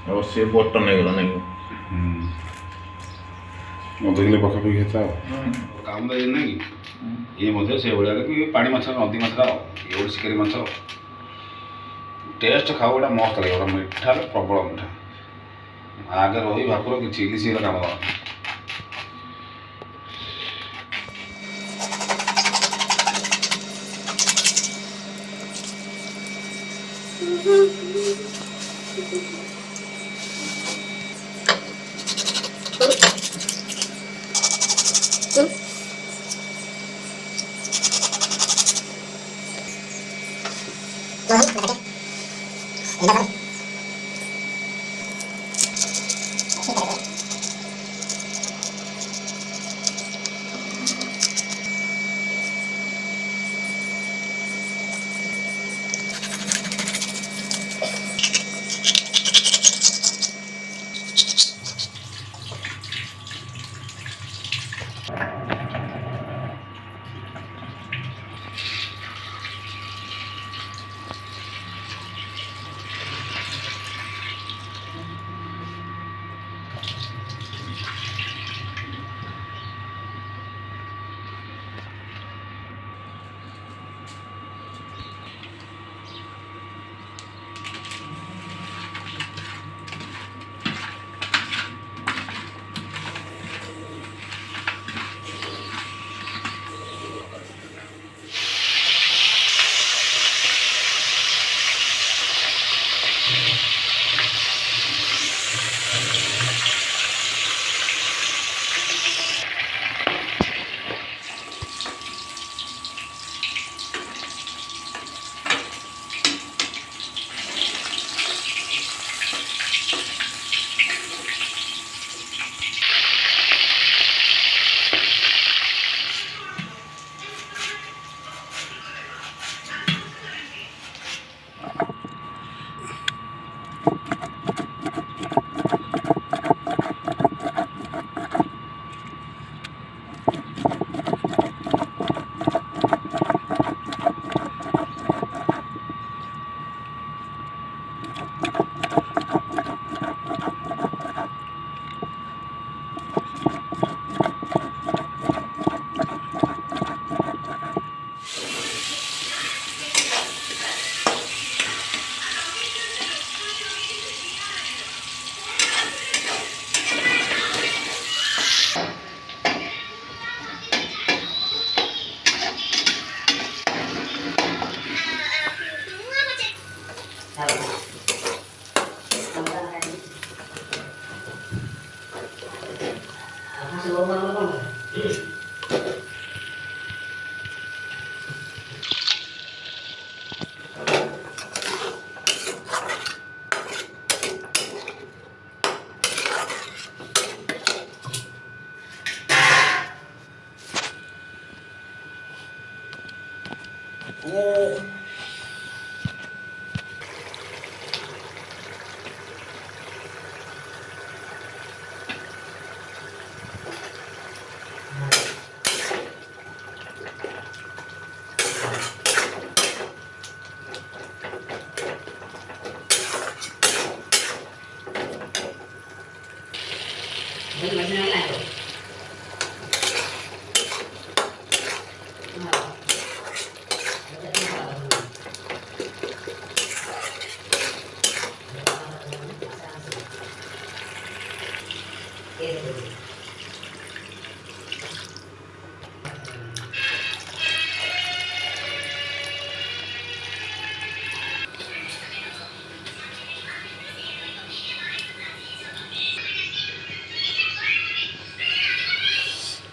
और से बटन ହେଇଗଲା ନାଇଁ ଅଧ କିଲୋ ପାଖାପାଖି ହେଇଥା କାମ ତ ଇଏ ନାହିଁ କି ଇଏ ମଧ୍ୟ ସେଇଭଳିଆ କି ପାଣି ମାଛ ନଦୀ ମାଛ ଆଉ ଇଏ ଗୋଟେ ଶିକାରୀ ମାଛ ଟେଷ୍ଟ ଖାଉ ଗୋଟେ ମସ୍ତ ଲାଗେ ଗୋଟେ ମିଠା ପ୍ରବଳ ମିଠା ଆଗେ ରହି ଭାକୁର କିଛି ଇଲିଶି ହେଲା କାମ ଦେବା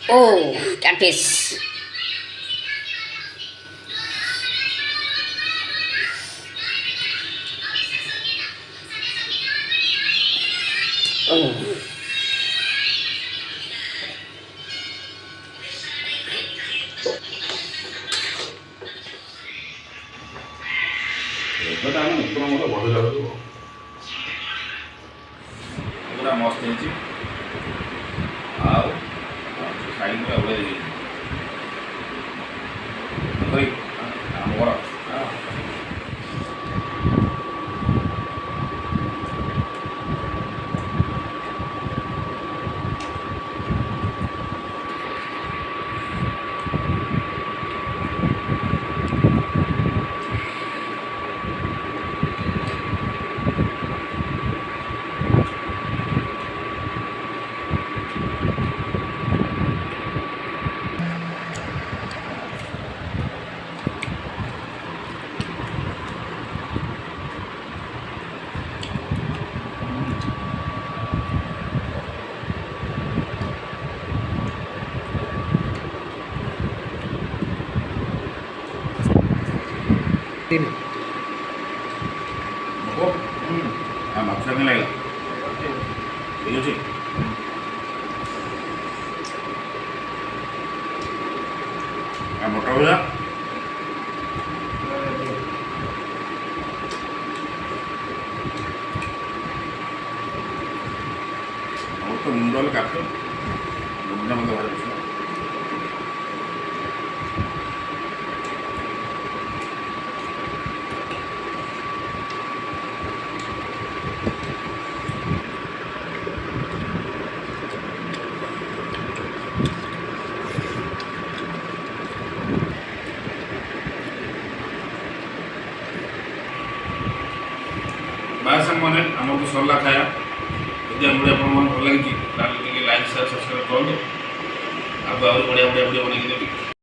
Oh, catfish. Oh. ଏଟା ଆମେ ଉପର ମତେ ବଢ଼ି ଯାଉଛୁ ପୁରା ମସ୍ତ ହେଇଛି ଆଉ ଖାଇକି ଉଡ଼େଇ ଦେଇଛି ଆମର नको ମାଛ କେମିତି ଲାଗିଲା ଠିକ୍ ଅଛି ଆଉ ମଟର ଭଜା ଆଉ ତ ମୁଣ୍ଡ ହେଲେ କାଟ ମୁଣ୍ଡ ମୋତେ ଭାରି ପସନ୍ଦ बाय सामने आम तो सरला खाया यदि हम भल लगी लाइक शेयर सब्सक्राइब करूँ आगे बढ़िया बढ़िया वीडियो बनई देवी।